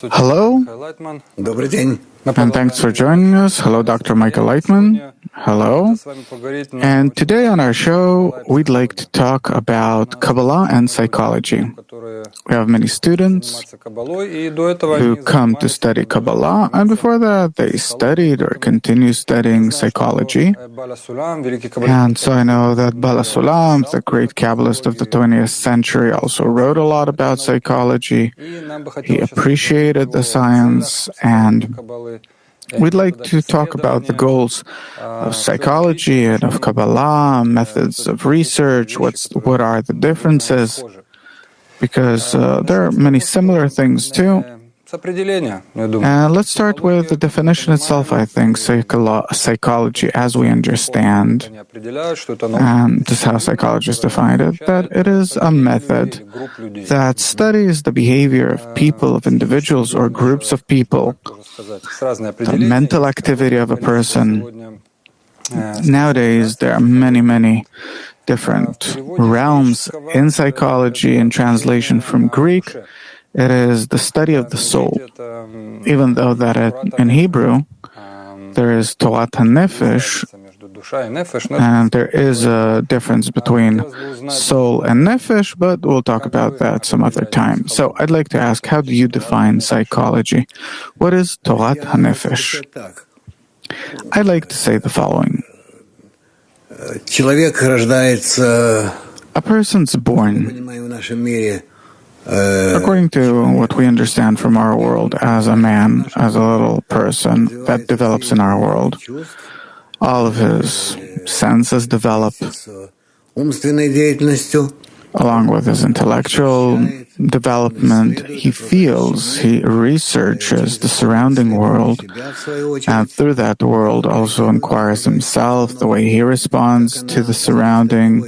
Hello, and thanks for joining us. Hello, Dr. Michael Laitman. Hello. And today on our show, we'd like to talk about Kabbalah and psychology. We have many students who come to study Kabbalah, and before that, they studied or continue studying psychology. And so I know that Baal HaSulam, the great Kabbalist of the 20th century, also wrote a lot about psychology. He appreciated the science, and we'd like to talk about the goals of psychology and of Kabbalah, methods of research, what are the differences, because there are many similar things too. And let's start with the definition itself, I think, psychology as we understand, and this is how psychologists define it, that it is a method that studies the behavior of people, of individuals or groups of people, the mental activity of a person. Nowadays, there are many different realms in psychology. In translation from Greek, it is the study of the soul, even though that in Hebrew there is Torah and Nefesh, and there is a difference between soul and Nefesh, but we'll talk about that some other time. So I'd like to ask, how do you define psychology? What is Torah HaNefesh? I'd like to say the following. A person's born, according to what we understand from our world, as a man, as a little person that develops in our world. All of his senses develop along with his intellectual development. He feels, he researches the surrounding world, and through that world also inquires himself, the way he responds to the surrounding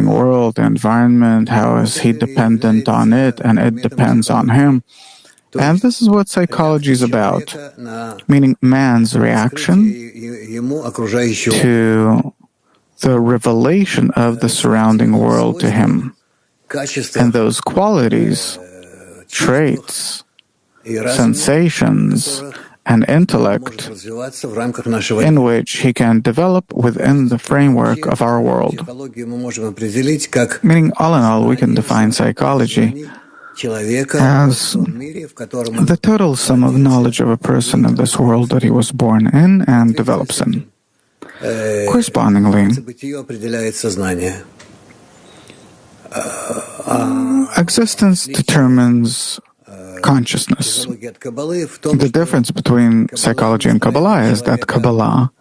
world, the environment, how is he dependent on it, and it depends on him. And this is what psychology is about, meaning man's reaction to the revelation of the surrounding world to him. And those qualities, traits, sensations, and intellect in which he can develop within the framework of our world. Meaning, all in all, we can define psychology as the total sum of knowledge of a person in this world that he was born in and develops in. Correspondingly, existence determines consciousness. The difference between psychology and Kabbalah is that Kabbalah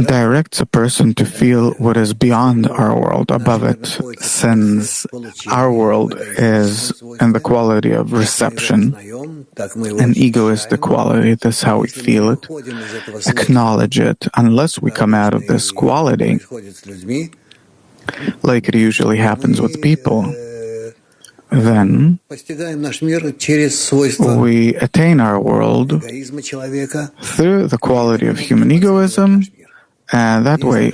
directs a person to feel what is beyond our world, above it, since our world is in the quality of reception, an egoistic quality. That's how we feel it, acknowledge it. Unless we come out of this quality, like it usually happens with people, then we attain our world through the quality of human egoism, and that way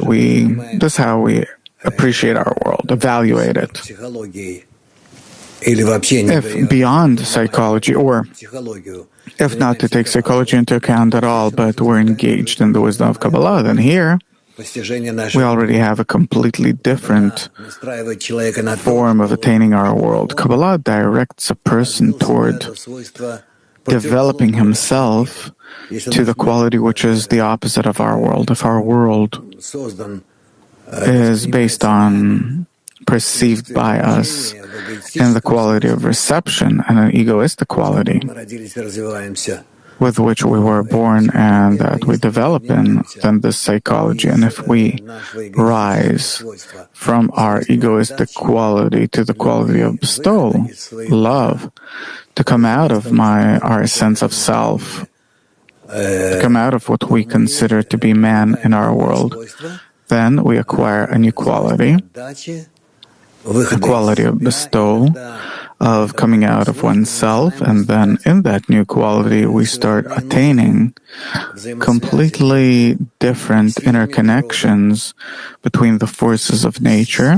that's how we appreciate our world, evaluate it. If beyond psychology, or if not to take psychology into account at all, but we're engaged in the wisdom of Kabbalah, then here we already have a completely different form of attaining our world. Kabbalah directs a person toward developing himself to the quality which is the opposite of our world. If our world is based on, perceived by us in the quality of reception and an egoistic quality with which we were born and that we develop in, then this psychology. And if we rise from our egoistic quality to the quality of bestowal, love, to come out of our sense of self, to come out of what we consider to be man in our world, then we acquire a new quality, a quality of bestowal, of coming out of oneself, and then in that new quality we start attaining completely different interconnections between the forces of nature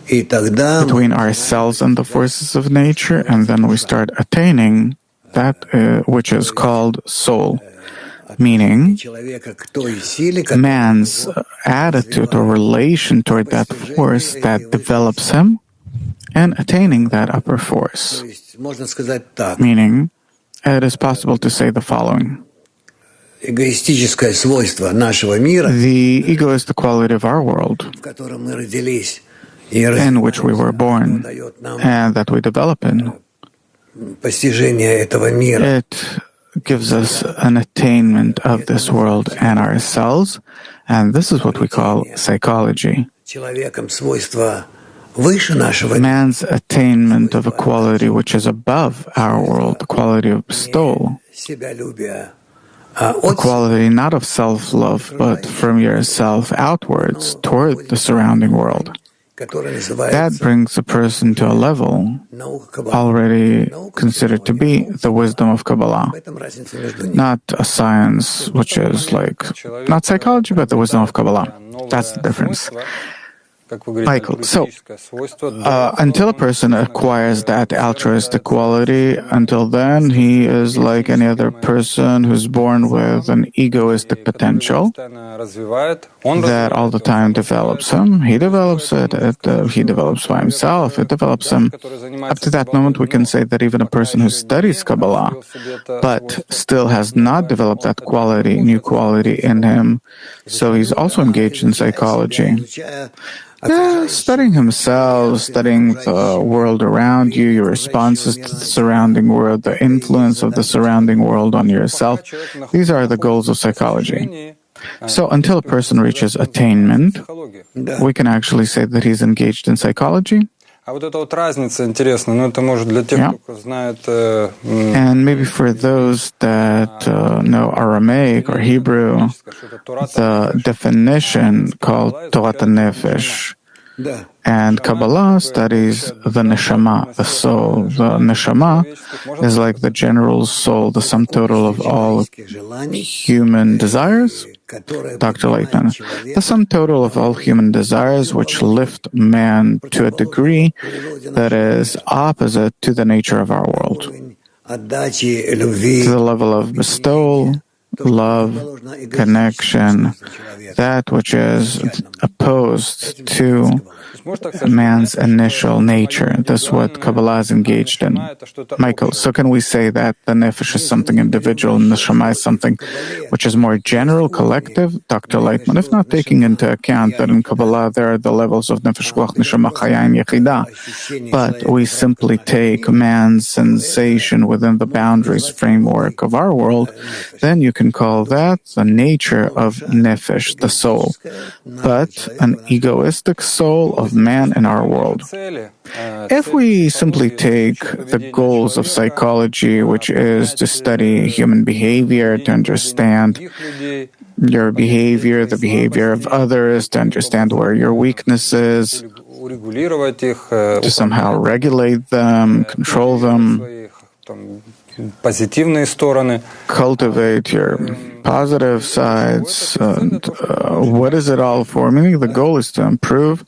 between ourselves and the forces of nature, and then we start attaining that which is called soul, meaning man's attitude or relation toward that force that develops him, and attaining that upper force. Meaning, it is possible to say the following. The ego is the quality of our world, in which we were born, and that we develop in. It gives us an attainment of this world and ourselves, and this is what we call psychology. Man's attainment of a quality which is above our world, the quality of bestowal, a quality not of self-love, but from yourself outwards toward the surrounding world. That brings a person to a level already considered to be the wisdom of Kabbalah. Not a science which is like, not psychology, but the wisdom of Kabbalah. That's the difference. Michael, so until a person acquires that altruistic quality, until then he is like any other person who's born with an egoistic potential that all the time develops him. He develops it, he develops by himself, it develops him. Up to that moment we can say that even a person who studies Kabbalah but still has not developed that quality, new quality in him, so he's also engaged in psychology. Studying himself, studying the world around you, your responses to the surrounding world, the influence of the surrounding world on yourself. These are the goals of psychology. So until a person reaches attainment, we can actually say that he's engaged in psychology. And maybe for those that know Aramaic or Hebrew, the definition called Torah Nefesh, and Kabbalah studies the Neshama, the soul. The Neshama is like the general soul, the sum total of all human desires. Dr. Laitman, the sum total of all human desires which lift man to a degree that is opposite to the nature of our world, to the level of bestowal, love, connection, that which is opposed to man's initial nature. That's what Kabbalah is engaged in. Michael, so can we say that the Nefesh is something individual and Neshama is something which is more general, collective? Dr. Laitman, if not taking into account that in Kabbalah there are the levels of Nefesh, Ruach, Neshama, Chaya, and Yechidah, but we simply take man's sensation within the boundaries framework of our world, then you can call that the nature of Nefesh, the soul, but an egoistic soul of man in our world. If we simply take the goals of psychology, which is to study human behavior, to understand your behavior, the behavior of others, to understand where your weakness is, to somehow regulate them, control them, cultivate your positive sides, and what is it all for? Meaning the goal is to improve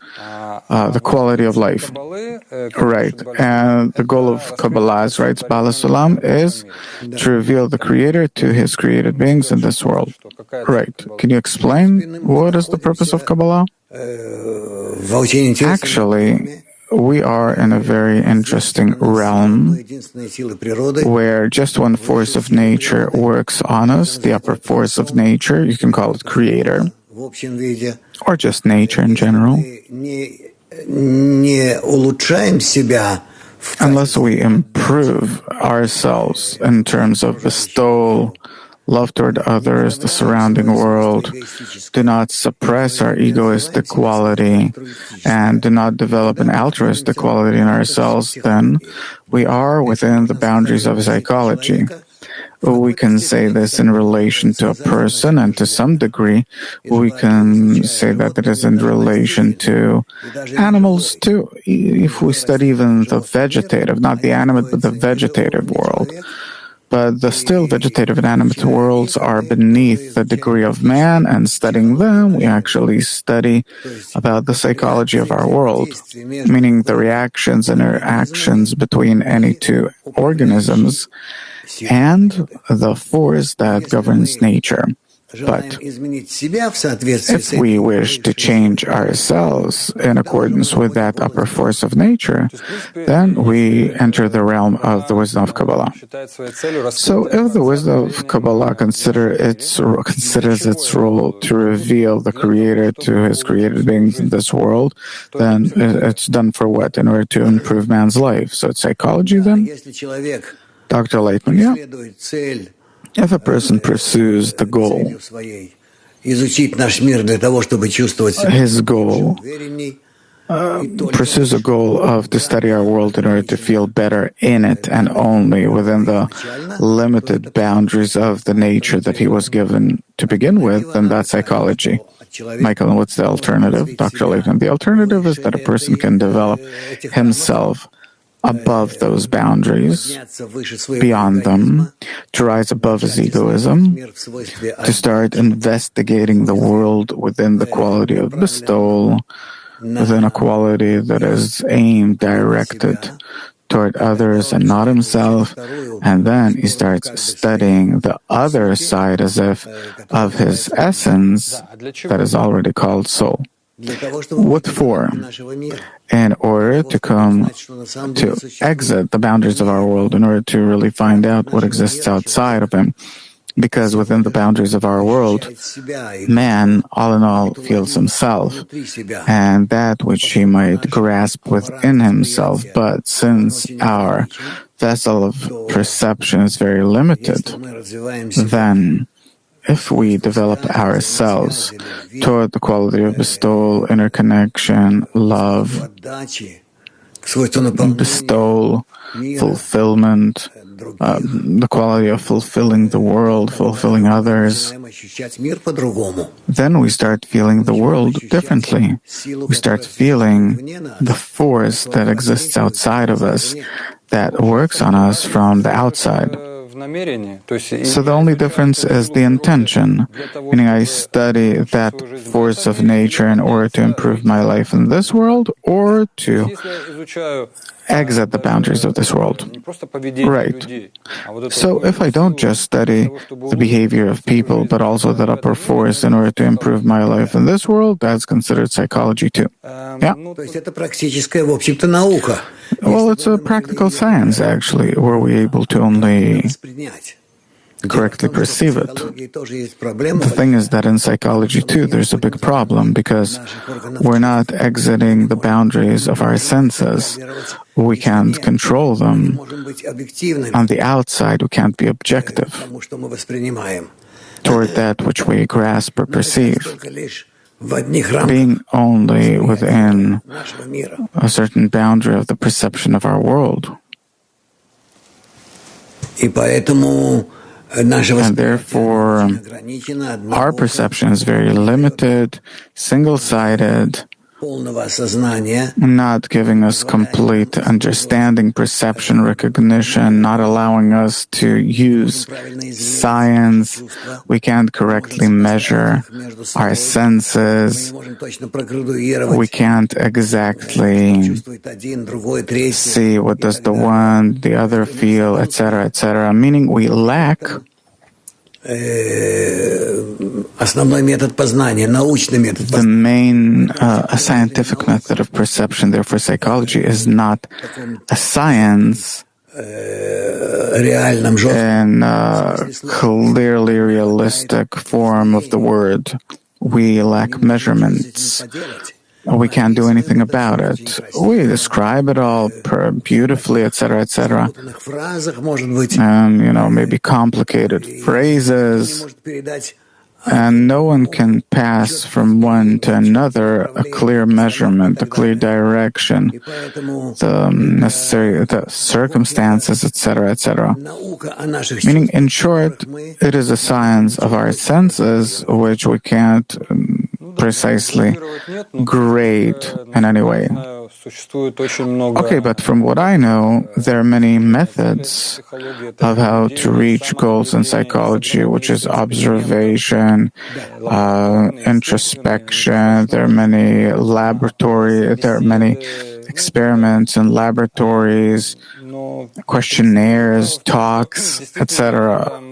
the quality of life. Right. And the goal of Kabbalah, as writes Baal HaSulam, is to reveal the Creator to His created beings in this world. Right. Can you explain what is the purpose of Kabbalah? Actually, we are in a very interesting realm where just one force of nature works on us, the upper force of nature, you can call it Creator, or just nature in general. Unless we improve ourselves in terms of bestowal, love toward others, the surrounding world, do not suppress our egoistic quality, and do not develop an altruistic quality in ourselves, then we are within the boundaries of psychology. We can say this in relation to a person, and to some degree, we can say that it is in relation to animals too. If we study even the vegetative, not the animate, but the vegetative world, But the still vegetative and animate worlds are beneath the degree of man, and studying them, we actually study about the psychology of our world, meaning the reactions and interactions between any two organisms and the force that governs nature. But if we wish to change ourselves in accordance with that upper force of nature, then we enter the realm of the wisdom of Kabbalah. So if the wisdom of Kabbalah considers its role to reveal the Creator to His created beings in this world, then it's done for what? In order to improve man's life. So it's psychology then? Dr. Laitman, yeah. If a person pursues the goal, his goal pursues a goal of to study our world in order to feel better in it and only within the limited boundaries of the nature that he was given to begin with, then that's psychology. Michael, and what's the alternative? Dr. Laitman, the alternative is that a person can develop himself above those boundaries, beyond them, to rise above his egoism, to start investigating the world within the quality of bestowal, within a quality that is aimed, directed toward others and not himself, and then he starts studying the other side as if of his essence that is already called soul. What for? In order to exit the boundaries of our world, in order to really find out what exists outside of him. Because within the boundaries of our world, man, all in all, feels himself, and that which he might grasp within himself. But since our vessel of perception is very limited, then if we develop ourselves toward the quality of bestowal, interconnection, love, bestowal, fulfillment, the quality of fulfilling the world, fulfilling others, then we start feeling the world differently. We start feeling the force that exists outside of us, that works on us from the outside. So the only difference is the intention, meaning I study that force of nature in order to improve my life in this world or to exit the boundaries of this world. Right. So if I don't just study the behavior of people, but also that upper force in order to improve my life in this world, that's considered psychology too. Yeah. Well, it's a practical science, actually, where we're able to only correctly perceive it. The thing is that in psychology, too, there's a big problem because we're not exiting the boundaries of our senses. We can't control them. On the outside, we can't be objective toward that which we grasp or perceive. Being only within a certain boundary of the perception of our world. And therefore, our perception is very limited, single-sided, not giving us complete understanding, perception, recognition, not allowing us to use science. We can't correctly measure our senses. We can't exactly see what does the one, the other feel, etc., etc., meaning we lack the main scientific method of perception. Therefore, psychology is not a science in a clearly realistic form of the word. We lack measurements. We can't do anything about it. We describe it all beautifully, etc., etc. And, maybe complicated phrases. And no one can pass from one to another a clear measurement, a clear direction, the circumstances, etc., etc. Meaning, in short, it is a science of our senses which we can't precisely grade in any way. Okay, but from what I know, there are many methods of how to reach goals in psychology, which is observation, introspection. There are many experiments in laboratories, questionnaires, talks, etc.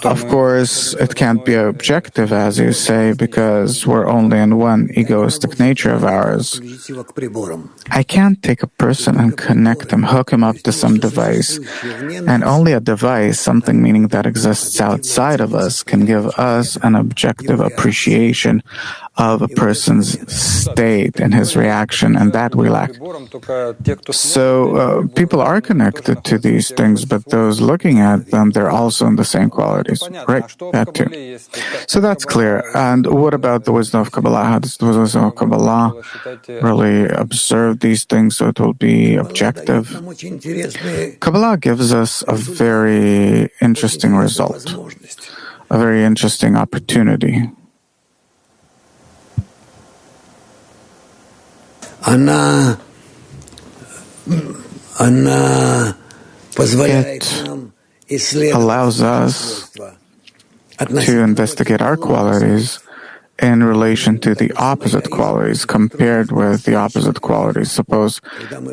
Of course, it can't be objective, as you say, because we're only in one egoistic nature of ours. I can't take a person and connect him, hook him up to some device, and only a device, something meaning that exists outside of us, can give us an objective appreciation of a person's state and his reaction, and that we lack. So people are connected to these things, but those looking at them, they're also in the same qualities. Right, that too. So that's clear. And what about the wisdom of Kabbalah? How does the wisdom of Kabbalah really observe these things so it will be objective? Kabbalah gives us a very interesting result, a very interesting opportunity. It allows us to investigate our qualities in relation to the opposite qualities, compared with the opposite qualities. Suppose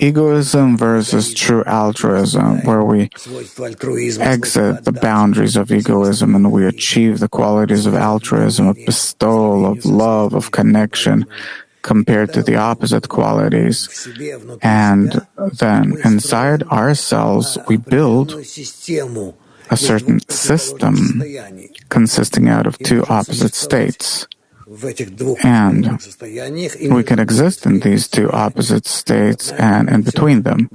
egoism versus true altruism, where we exit the boundaries of egoism and we achieve the qualities of altruism, of bestowal, of love, of connection, compared to the opposite qualities. And then inside ourselves, we build a certain system consisting out of two opposite states. And we can exist in these two opposite states and in between them,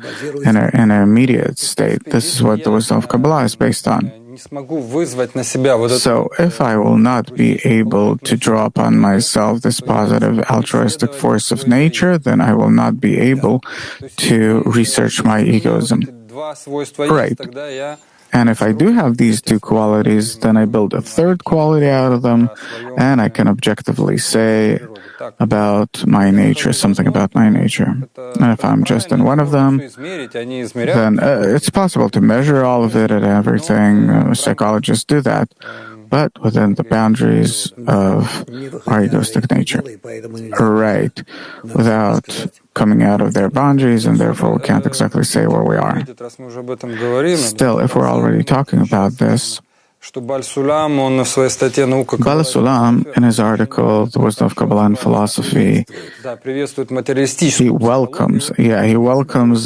in an immediate state. This is what the wisdom of Kabbalah is based on. So if I will not be able to draw upon myself this positive altruistic force of nature, then I will not be able to research my egoism. Right. And if I do have these two qualities, then I build a third quality out of them, and I can objectively say about my nature, something about my nature. And if I'm just in one of them, then it's possible to measure all of it and everything. Psychologists do that, but within the boundaries of our egoistic nature. Right. Without coming out of their boundaries, and therefore we can't exactly say where we are. Still, if we're already talking about this, Baal HaSulam, in his article, The Wisdom of Kabbalah and Philosophy, he welcomes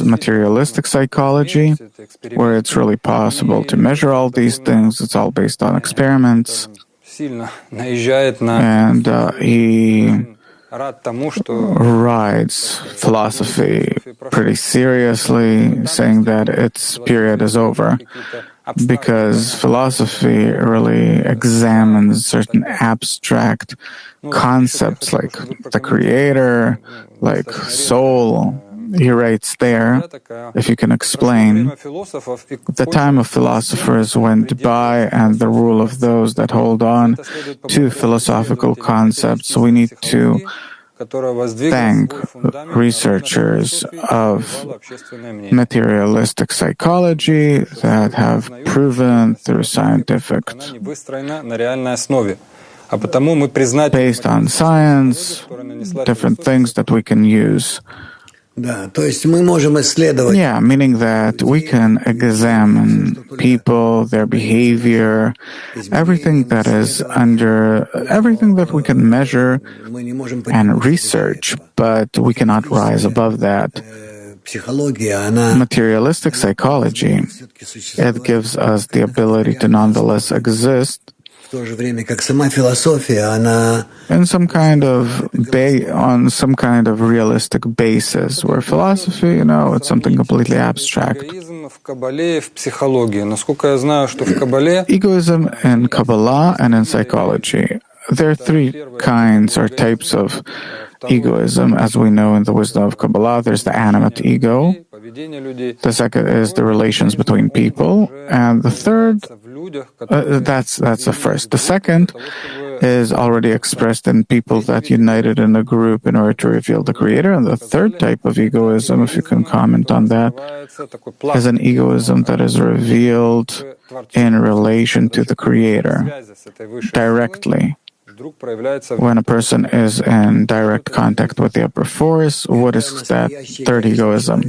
materialistic psychology, where it's really possible to measure all these things. It's all based on experiments. And he rides philosophy pretty seriously, saying that its period is over, because philosophy really examines certain abstract concepts like the creator, like soul. He writes there, if you can explain, the time of philosophers went by and the rule of those that hold on to philosophical concepts. We need to thank researchers of materialistic psychology that have proven through scientific, based on science, different things that we can use. Yeah, meaning that we can examine people, their behavior, everything that we can measure and research, but we cannot rise above that. Materialistic psychology, it gives us the ability to nonetheless exist in some kind of on some kind of realistic basis, where philosophy, it's something completely abstract. Egoism in Kabbalah and in psychology. There are three kinds or types of egoism, as we know in the wisdom of Kabbalah. There's the animate ego. The second is the relations between people, and the third, that's the first. The second is already expressed in people that united in a group in order to reveal the Creator. And the third type of egoism, if you can comment on that, is an egoism that is revealed in relation to the Creator, directly. When a person is in direct contact with the upper force, what is that third egoism?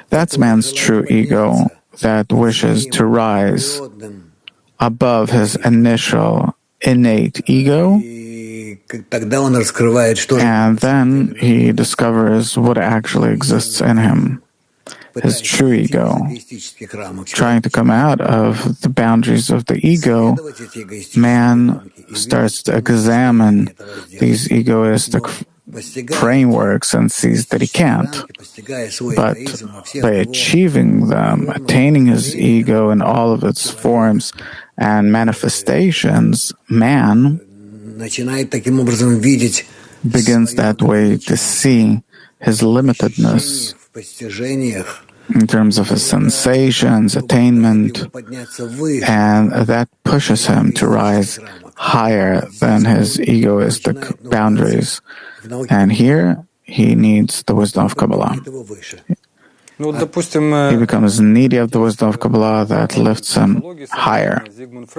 That's man's true ego that wishes to rise above his initial innate ego, and then he discovers what actually exists in him, his true ego. Trying to come out of the boundaries of the ego, man starts to examine these egoistic frameworks and sees that he can't. But by achieving them, attaining his ego in all of its forms and manifestations, man begins that way to see his limitedness in terms of his sensations, attainment, and that pushes him to rise higher than his egoistic boundaries. And here, he needs the wisdom of Kabbalah. He becomes needy of the wisdom of Kabbalah that lifts him higher. Sigmund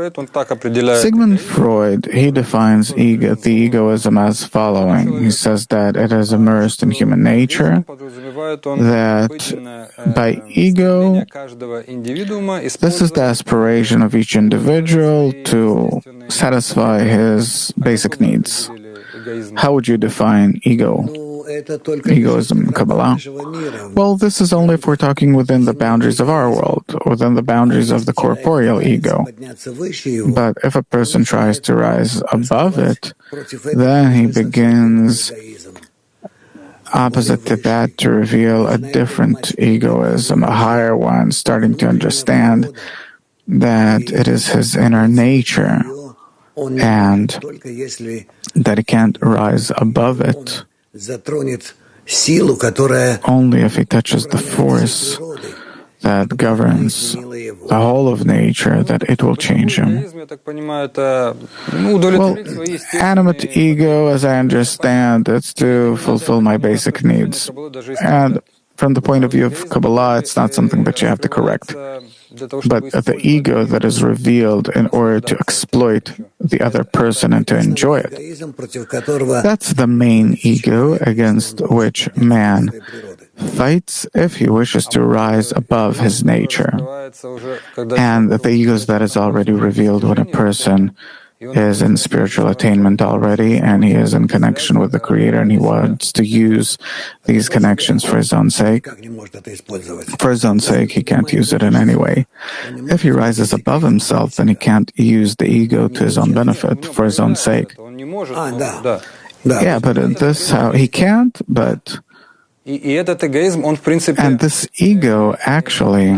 Freud, he defines the egoism as following. He says that it is immersed in human nature, that by ego, this is the aspiration of each individual to satisfy his basic needs. How would you define egoism in Kabbalah? Well, this is only if we're talking within the boundaries of our world, within the boundaries of the corporeal ego. But if a person tries to rise above it, then he begins opposite to that to reveal a different egoism, a higher one, starting to understand that it is his inner nature and that he can't rise above it only if he touches the force that governs the whole of nature, that it will change him. Well, animate ego, as I understand, it's to fulfill my basic needs. And from the point of view of Kabbalah, it's not something that you have to correct. But the ego that is revealed in order to exploit the other person and to enjoy it, that's the main ego against which man fights if he wishes to rise above his nature. And the egos that is already revealed when a person is in spiritual attainment already, and he is in connection with the Creator, and he wants to use these connections for his own sake. For his own sake, he can't use it in any way. If he rises above himself, then he can't use the ego to his own benefit, for his own sake. Yeah, but this how he can't, but... And this ego actually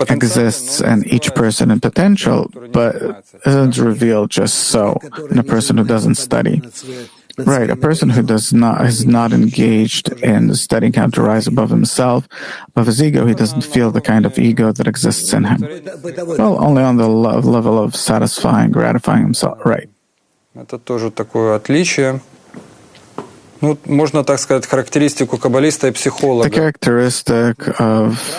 exists in each person in potential, but isn't revealed just so in a person who doesn't study. Right, a person who is not engaged in studying how to rise above himself, above his ego, he doesn't feel the kind of ego that exists in him. Well, only on the level of satisfying, gratifying himself, right. The characteristic of,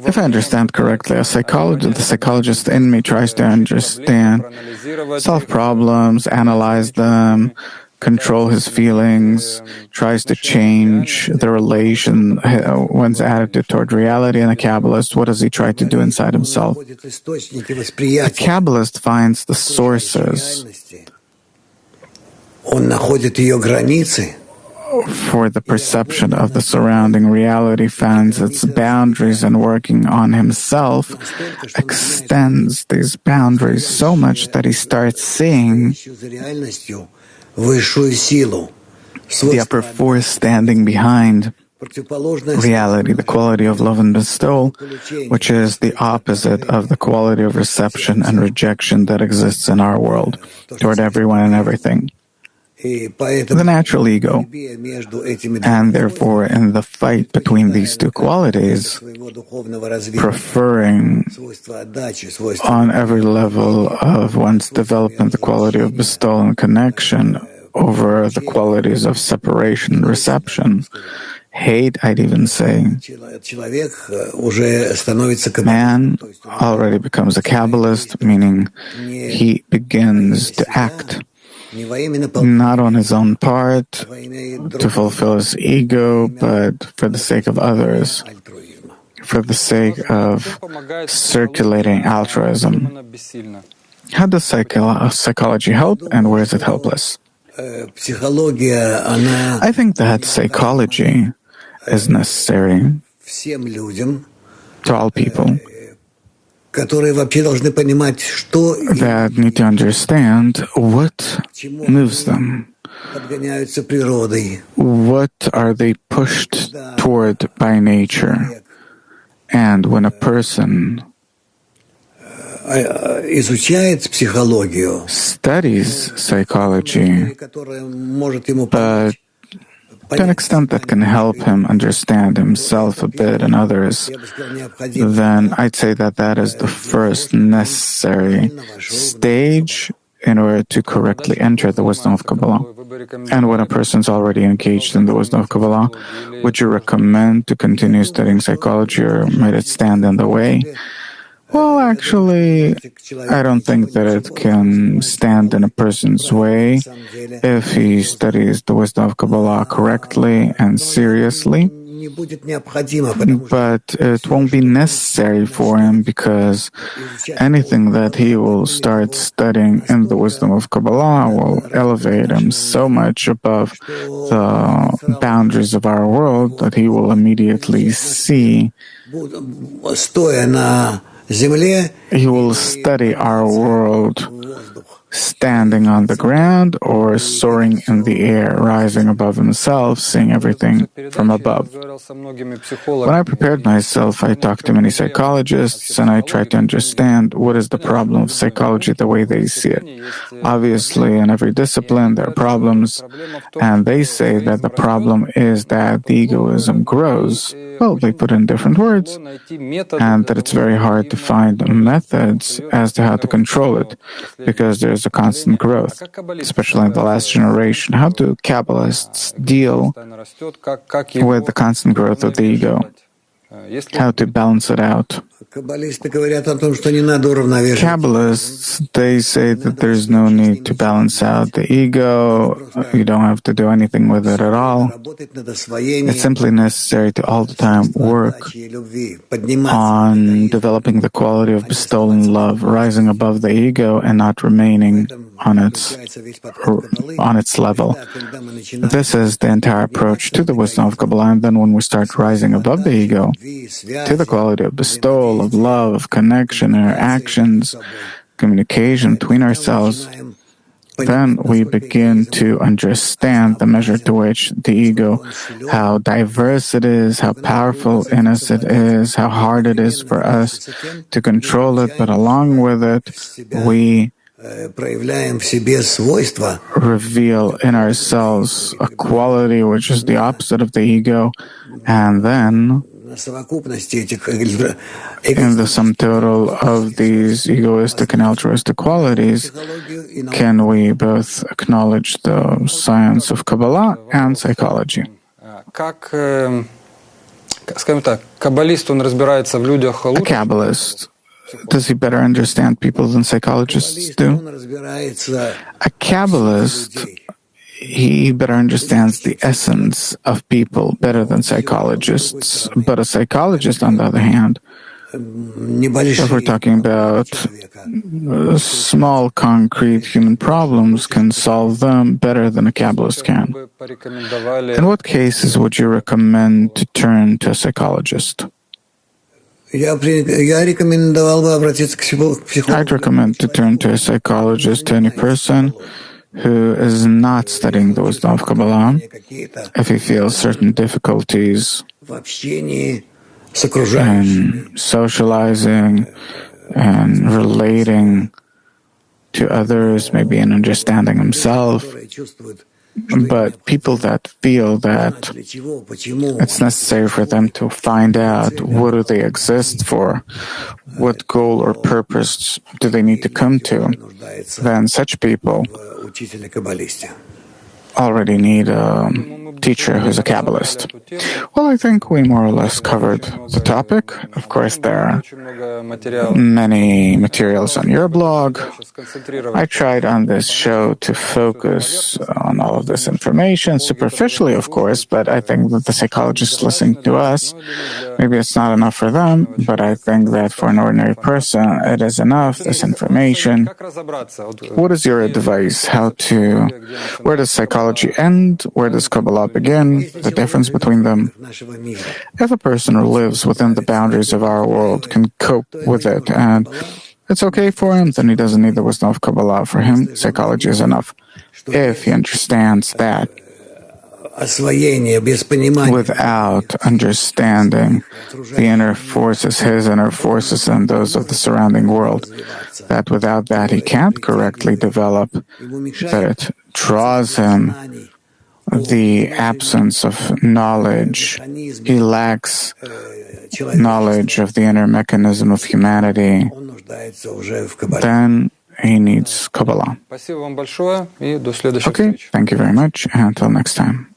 if I understand correctly, the psychologist in me tries to understand, solve problems, analyze them, control his feelings, tries to change the relation, one's attitude toward reality. And a Kabbalist, what does he try to do inside himself? A Kabbalist finds the sources for the perception of the surrounding reality, finds its boundaries, and working on himself extends these boundaries so much that he starts seeing the upper force standing behind reality, the quality of love and bestowal, which is the opposite of the quality of reception and rejection that exists in our world toward everyone and everything. the natural ego. And therefore, in the fight between these two qualities, preferring on every level of one's development the quality of bestowal and connection over the qualities of separation and reception, hate, I'd even say, man already becomes a Kabbalist, meaning he begins to act not on his own part to fulfill his ego, but for the sake of others, for the sake of circulating altruism. How does psychology help, and where is it helpless? I think that psychology is necessary to all people that need to understand what moves them. What are they pushed toward by nature? And when a person studies psychology, but to an extent that can help him understand himself a bit and others, then I'd say that that is the first necessary stage in order to correctly enter the wisdom of Kabbalah. And when a person's already engaged in the wisdom of Kabbalah, would you recommend to continue studying psychology, or might it stand in the way? Well, actually, I don't think that it can stand in a person's way if he studies the wisdom of Kabbalah correctly and seriously. But it won't be necessary for him, because anything that he will start studying in the wisdom of Kabbalah will elevate him so much above the boundaries of our world that he will immediately see. He will study our world standing on the ground or soaring in the air, rising above himself, seeing everything from above. When I prepared myself, I talked to many psychologists and I tried to understand what is the problem of psychology the way they see it. Obviously, in every discipline, there are problems, and they say that the problem is that the egoism grows. Well, they put in different words, and that it's very hard to find methods as to how to control it, because there's a constant growth, especially in the last generation. How do Kabbalists deal with the constant growth of the ego? How to balance it out? Kabbalists, they say that there's no need to balance out the ego. You don't have to do anything with it at all. It's simply necessary to all the time work on developing the quality of bestowal and love, rising above the ego and not remaining on its level. This is the entire approach to the wisdom of Kabbalah. And then when we start rising above the ego to the quality of bestowal, of love, of connection, in our actions, communication between ourselves, then we begin to understand the measure to which the ego, how diverse it is, how powerful in us it is, how hard it is for us to control it, but along with it, we reveal in ourselves a quality which is the opposite of the ego, and then in the sum total of these egoistic and altruistic qualities, can we both acknowledge the science of Kabbalah and psychology? A Kabbalist, does he better understand people than psychologists do? A Kabbalist, he better understands the essence of people better than psychologists. But a psychologist, on the other hand, if we're talking about small, concrete human problems, can solve them better than a Kabbalist can. In what cases would you recommend to turn to a psychologist? I'd recommend to turn to a psychologist, to any person who is not studying the wisdom of Kabbalah, if he feels certain difficulties in socializing and relating to others, maybe in understanding himself, But people that feel that it's necessary for them to find out what do they exist for, what goal or purpose do they need to come to, then such people already need a teacher who's a Kabbalist. Well, I think we more or less covered the topic. Of course, there are many materials on your blog. I tried on this show to focus on all of this information, superficially, of course, but I think that the psychologists listening to us, maybe it's not enough for them, but I think that for an ordinary person, it is enough, this information. What is your advice? Where does psychology end? Where does Kabbalah begin? The difference between them? If a person who lives within the boundaries of our world can cope with it and it's okay for him, then he doesn't need the wisdom of Kabbalah. For him, psychology is enough. If he understands that without understanding the inner forces, his inner forces and those of the surrounding world, that without that he can't correctly develop, that it draws him the absence of knowledge. He lacks knowledge of the inner mechanism of humanity. Then he needs Kabbalah. Okay, thank you very much, and until next time.